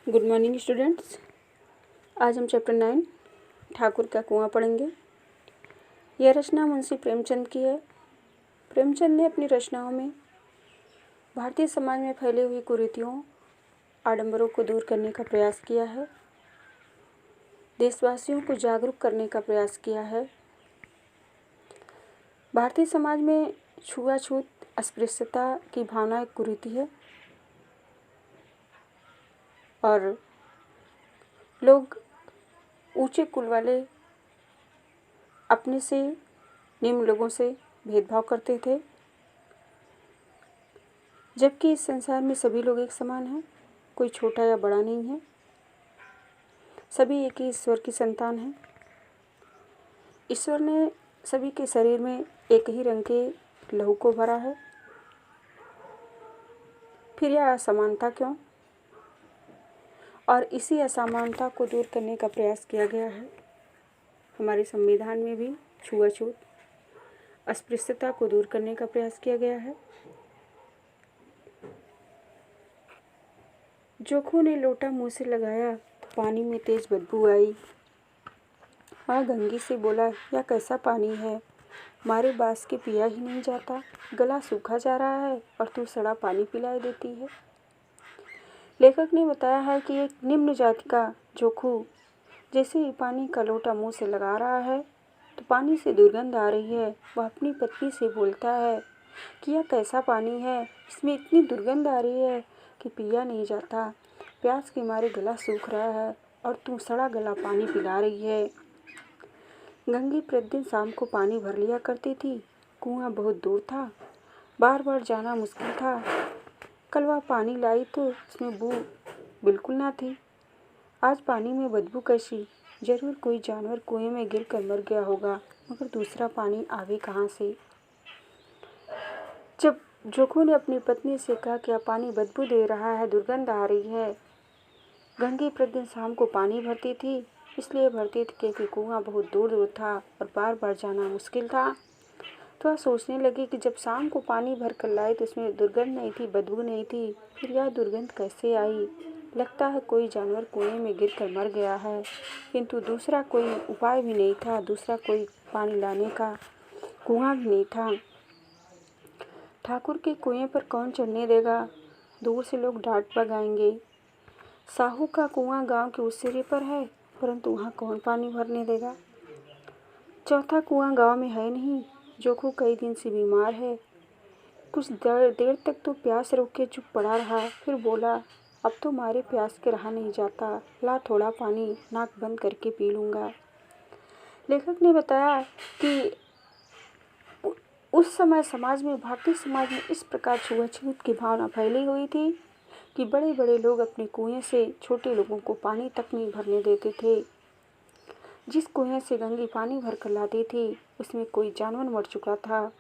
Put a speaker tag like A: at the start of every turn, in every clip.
A: Good morning students. आज हम chapter 9 Thakur का कुआं पढ़ेंगे। यह रचना मुंशी प्रेमचंद की है। प्रेमचंद ने अपनी रचनाओं में भारतीय समाज में फैली हुई कुरीतियों, आडंबरों को दूर करने का प्रयास किया है। देशवासियों को जागरूक करने का प्रयास किया है। भारतीय समाज में छुआछूत, अस्पृश्यता की भावना एक कुरीति है और लोग ऊंचे कुल वाले अपने से निम्न लोगों से भेदभाव करते थे, जबकि इस संसार में सभी लोग एक समान हैं। कोई छोटा या बड़ा नहीं है, सभी एक ही ईश्वर की संतान हैं। ईश्वर ने सभी के शरीर में एक ही रंग के लहू को भरा है। फिर यह असमानता क्यों? और इसी असमानता को दूर करने का प्रयास किया गया है। हमारे संविधान में भी छुआछूत, अस्पृश्यता को दूर करने का प्रयास किया गया है। जोखू ने लोटा मुंह से लगाया तो पानी में तेज बदबू आई। वह गंगी से बोला, यह कैसा पानी है, मारे बास के पिया ही नहीं जाता। गला सूखा जा रहा है और तू सड़ा पानी पिलाए देती है। लेखक ने बताया है कि एक निम्न जाति का जोखू जैसे ही पानी का लोटा मुंह से लगा रहा है तो पानी से दुर्गंध आ रही है। वह अपनी पत्नी से बोलता है कि यह कैसा पानी है, इसमें इतनी दुर्गंध आ रही है कि पिया नहीं जाता। प्यास के मारे गला सूख रहा है और तू सड़ा गला पानी पिला रही है। गंगी प्रतिदिन शाम को पानी भर लिया करती थी। कुआं बहुत दूर था, बार बार जाना मुश्किल था। कल वह पानी लाई तो उसमें बू बिल्कुल ना थी। आज पानी में बदबू कैसी? जरूर कोई जानवर कुएं में गिरकर मर गया होगा, मगर दूसरा पानी आवे कहाँ से? जब जोखू ने अपनी पत्नी से कहा कि यह पानी बदबू दे रहा है, दुर्गंध आ रही है। गंगी प्रतिदिन शाम को पानी भरती थी, इसलिए भरती थी क्योंकि कुआं बहुत दूर दूर था और बार बार जाना मुश्किल था। तो वह सोचने लगी कि जब शाम को पानी भर कर लाई तो उसमें दुर्गंध नहीं थी, बदबू नहीं थी, फिर यह दुर्गंध कैसे आई? लगता है कोई जानवर कुएं में गिरकर मर गया है। किंतु दूसरा कोई उपाय भी नहीं था, दूसरा कोई पानी लाने का कुआं भी नहीं था। ठाकुर के कुएं पर कौन चढ़ने देगा? दूर से लोग डांट लगाएंगे। साहू का कुआं गांव के उस सिरे पर है, परंतु वहाँ कौन पानी भरने देगा? चौथा कुआं गांव में है नहीं। जोखू कई दिन से बीमार है। कुछ देर तक तो प्यास रोक के चुप पड़ा रहा, फिर बोला, अब तो मारे प्यास के रहा नहीं जाता, ला थोड़ा पानी, नाक बंद करके पी लूँगा। लेखक ने बताया कि उस समय समाज में, भारतीय समाज में इस प्रकार छुआछूत की भावना फैली हुई थी कि बड़े बड़े लोग अपने कुएं से छोटे लोगों को पानी तक नहीं भरने देते थे। जिस कुएं से गंगी पानी भर कर लाती थी उसमें कोई जानवर मर चुका था।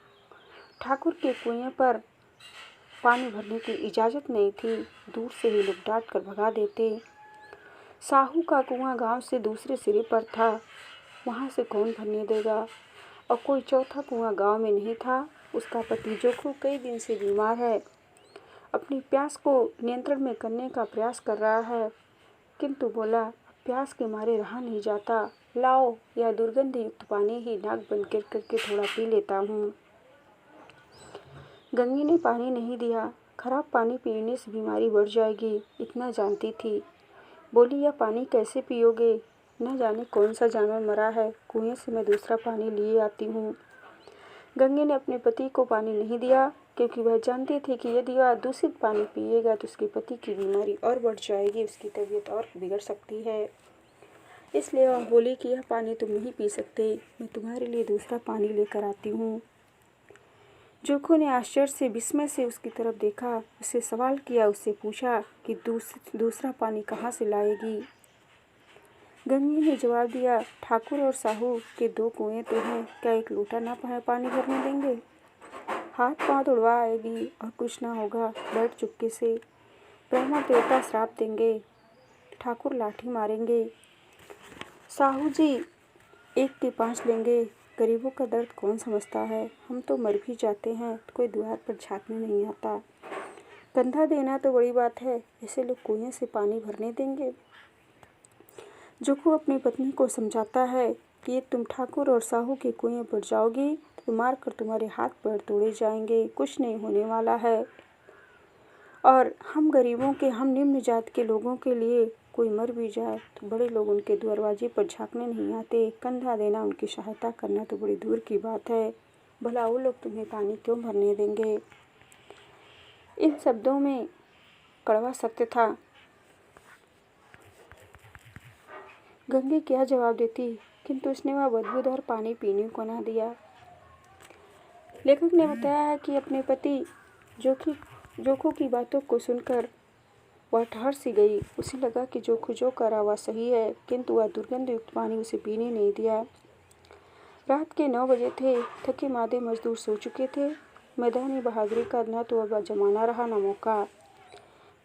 A: ठाकुर के कुएं पर पानी भरने की इजाज़त नहीं थी, दूर से ही लोग डांट कर भगा देते। साहू का कुआं गांव से दूसरे सिरे पर था, वहां से कौन भरने देगा? और कोई चौथा कुआं गांव में नहीं था। उसका पति जोखू कई दिन से बीमार है, अपनी प्यास को नियंत्रण में करने का प्रयास कर रहा है, किंतु बोला, प्यास के मारे रहा नहीं जाता, लाओ यह दुर्गंध युक्त पानी ही नाक बंद करके थोड़ा पी लेता हूँ। गंगी ने पानी नहीं दिया। खराब पानी पीने से बीमारी बढ़ जाएगी, इतना जानती थी। बोली, यह पानी कैसे पियोगे? न जाने कौन सा जानवर मरा है, कुएं से मैं दूसरा पानी लिए आती हूँ। गंगी ने अपने पति को पानी नहीं दिया, क्योंकि वह जानती थी कि यदि वह दूषित पानी पिएगा तो उसके पति की बीमारी और बढ़ जाएगी, उसकी तबीयत और बिगड़ सकती है। इसलिए वह बोली कि यह पानी तुम नहीं पी सकते, मैं तुम्हारे लिए दूसरा पानी लेकर आती हूँ। जोखू ने आश्चर्य से, विस्मय से उसकी तरफ देखा, उससे सवाल किया, उससे पूछा कि दूसरा पानी कहाँ से लाएगी? गंगी ने जवाब दिया, ठाकुर और साहू के दो कुएं तो हैं, क्या एक लोटा ना पानी भरने देंगे? हाथ पांव तुड़वा आएगी और कुछ ना होगा, बैठ चुपके से। ब्रह्मा देवता श्राप देंगे, ठाकुर लाठी मारेंगे, साहू जी एक के 5 लेंगे। गरीबों का दर्द कौन समझता है? हम तो मर भी जाते हैं तो कोई द्वार पर झांकने नहीं आता। कंधा देना तो बड़ी बात है, ऐसे लोग कुएं से पानी भरने देंगे। जोखू अपनी पत्नी को समझाता है कि ये तुम ठाकुर और साहू के कुएं पर जाओगी तो मार कर तुम्हारे हाथ पैर तोड़े जाएंगे, कुछ नहीं होने वाला है। और हम गरीबों के, हम निम्न जात के लोगों के लिए कोई मर भी जाए तो बड़े लोग उनके दरवाजे पर झांकने नहीं आते। कंधा देना, उनकी सहायता करना तो बड़ी दूर की बात है। भला वो लोग तुम्हें पानी क्यों भरने देंगे। इन शब्दों में कड़वा सत्य था। गंगे क्या जवाब देती, किंतु उसने वह बदबूदार पानी पीने को ना दिया। लेखक ने बताया है कि अपने पति जोखू की बातों को सुनकर वह ठहर सी गई। उसे लगा कि जोखू जो करा वह सही है, किंतु वह दुर्गंध युक्त पानी उसे पीने नहीं दिया। रात के 9 बजे थे। थके मादे मजदूर सो चुके थे। मैदानी बहादुरी का न तो अब जमाना रहा न मौका।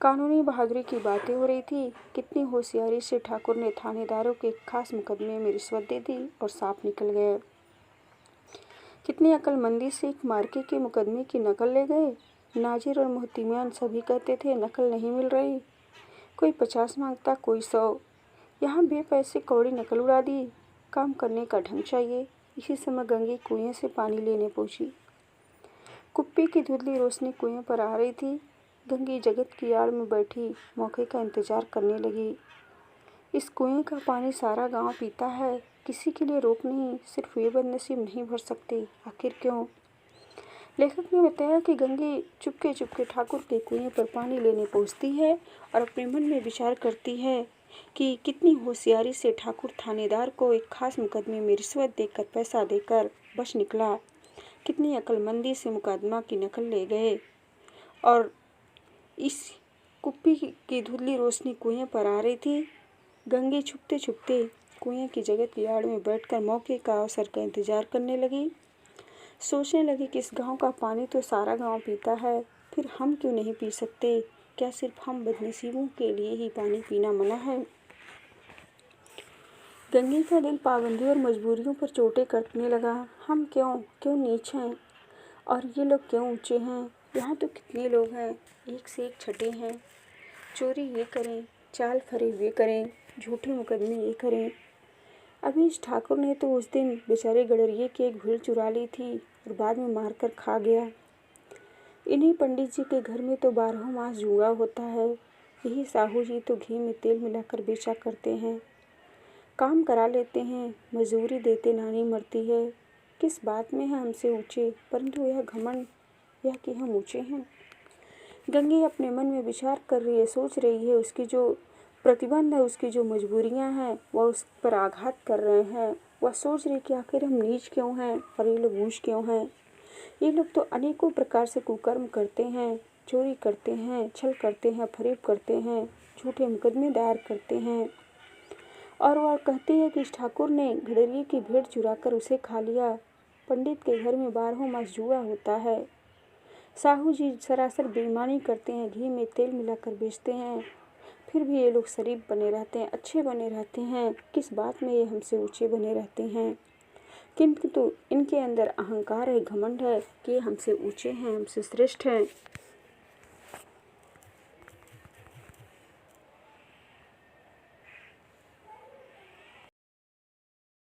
A: कानूनी बहादुरी की बातें हो रही थी। कितनी होशियारी से ठाकुर ने थानेदारों के खास मुकदमे में रिश्वत दे दी और साफ निकल गए। कितनी अक्लमंदी से एक मार्के के मुकदमे की नकल ले गए। नाजिर और मोहतिमियान सभी कहते थे नकल नहीं मिल रही। कोई 50 मांगता, कोई 100। यहाँ बेपैसे कौड़ी नकल उड़ा दी। काम करने का ढंग चाहिए। इसी समय गंगे कुएं से पानी लेने पहुंची। कुप्पी की धुंधली रोशनी कुएं पर आ रही थी। गंगी जगत की आड़ में बैठी मौके का इंतजार करने लगी। इस कुएं का पानी सारा गांव पीता है, किसी के लिए रोक नहीं। सिर्फ वे बदनसीब नहीं भर सकते। आखिर क्यों। लेखक ने बताया कि गंगे चुपके चुपके ठाकुर के कुएं पर पानी लेने पहुंचती है और अपने मन में विचार करती है कि कितनी होशियारी से ठाकुर थानेदार को एक खास मुकदमे में रिश्वत देकर, पैसा देकर बच निकला। कितनी अक्लमंदी से मुकदमा की नकल ले गए। और इस कुप्पी की धुंधली रोशनी कुएं पर आ रही थी। गंगे छुपते छुपते कुएं की जगत की आड़ में बैठकर मौके का अवसर का इंतजार करने लगी। सोचने लगी कि इस गांव का पानी तो सारा गांव पीता है, फिर हम क्यों नहीं पी सकते। क्या सिर्फ हम बदनसीबों के लिए ही पानी पीना मना है। गंगे का दिल पाबंदी और मजबूरियों पर चोटें करने लगा। हम क्यों नीच हैं और ये लोग क्यों ऊंचे हैं। यहाँ तो कितने लोग हैं, एक से एक छठे हैं। चोरी ये करें, चाल फरेब ये करें, झूठे मुकदमे ये करें। अभी इस ठाकुर ने तो उस दिन बेचारे गडरिये की एक भीड़ चुरा ली थी और बाद में मारकर खा गया। इन्हीं पंडित जी के घर में तो 12 मास जुआ होता है। यही साहू जी तो घी में तेल मिलाकर बेचा करते हैं। काम करा लेते हैं, मजदूरी देते नानी मरती है। किस बात में है हमसे ऊंचे, परंतु यह घमंड, यह कि हम ऊंचे हैं। गंगे अपने मन में विचार कर रही है, सोच रही है। उसकी जो प्रतिबंध है, उसकी जो मजबूरियां हैं, वह उस पर आघात कर रहे हैं। वह सोच रही कि आखिर हम नीच क्यों हैं और ये लोग ऊंच क्यों हैं। ये लोग तो अनेकों प्रकार से कुकर्म करते हैं, चोरी करते हैं, छल करते हैं, फरेब करते हैं, झूठे मुकदमे दायर करते हैं। और वह कहती है कि इस ठाकुर ने गडरिये की भेड़ चुराकर उसे खा लिया। पंडित के घर में 12 मास जुआ होता है। साहू जी सरासर बेईमानी करते हैं, घी में तेल मिलाकर बेचते हैं। फिर भी ये लोग शरीफ बने रहते हैं, अच्छे बने रहते हैं। किस बात में ये हमसे ऊंचे बने रहते हैं। किंतु इनके अंदर अहंकार है, घमंड है कि ये हमसे ऊंचे हैं, हमसे श्रेष्ठ हैं।